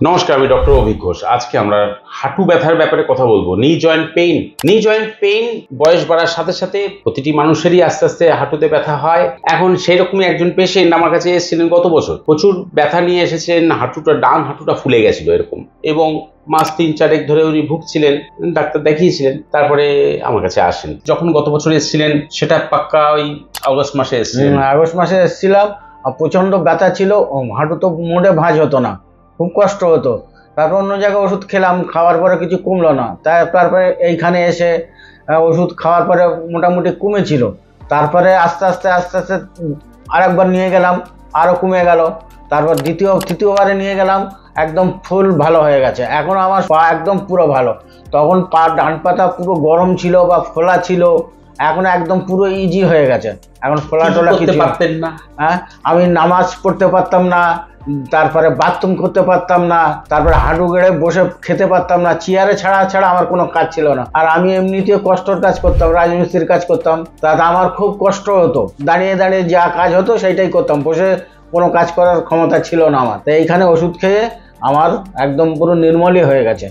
নমস্কার, আমি ডক্টর অভিক ঘোষ। আজকে আমরা হাঁটু ব্যথার ব্যাপারে কথা বলবো। নি জয়েন্ট পেইন বয়স বাড়ার সাথে সাথে প্রতিটি মানুষেরই আস্তে আস্তে হাঁটুতে ব্যথা হয়। এখন সেই রকমই একজন পেশেন্ট আমার কাছে এসেছিলেন গত বছর, প্রচুর ব্যথা নিয়ে এসেছেন। ডান হাঁটুটা ফুলে গেছিল এরকম, এবং মাস 3-4 ধরে উনি ভুগছিলেন, ডাক্তার দেখিয়েছিলেন, তারপরে আমার কাছে আসেন। যখন গত বছর এসেছিলেন সেটা পাক্কা ওই আগস্ট মাসে এসেছিলেন। আগস্ট মাসে এসেছিলাম, প্রচন্ড ব্যথা ছিল, হাঁটু তো মোড়ে ভাঁজ হতো না, খুব কষ্ট হতো। তারপর অন্য জায়গায় ওষুধ খেলাম, খাওয়ার পরে কিছু কমলো না। তারপরে এইখানে এসে ওষুধ খাওয়ার পরে মোটামুটি কমেছিল। তারপরে আস্তে আস্তে আরেকবার নিয়ে গেলাম, আরও কমে গেল। তারপর তৃতীয়বারে নিয়ে গেলাম, একদম ফুল ভালো হয়ে গেছে। এখন আমার পা একদম পুরো ভালো। তখন পা ডান পাতা পুরো গরম ছিল বা ফোলা ছিল, এখন একদম পুরো ইজি হয়ে গেছে। এখন ফোলা টোলা কিছু পারতেন না। হ্যাঁ, আমি নামাজ পড়তে পারতাম না, তারপরে বাথরুম করতে পারতাম না, তারপরে হাঁটু গেড়ে বসে খেতে পারতাম না, চেয়ারে ছাড়া আমার কোনো কাজ ছিল না। আর আমি এমনিতেও কষ্টর কাজ করতাম, রাজমিস্ত্রির কাজ করতাম, তাতে আমার খুব কষ্ট হতো। দাঁড়িয়ে দাঁড়িয়ে যা কাজ হতো সেইটাই করতাম, বসে কোনো কাজ করার ক্ষমতা ছিল না আমার। তাই এইখানে ওষুধ খেয়ে আমার একদম পুরো নির্মলই হয়ে গেছে।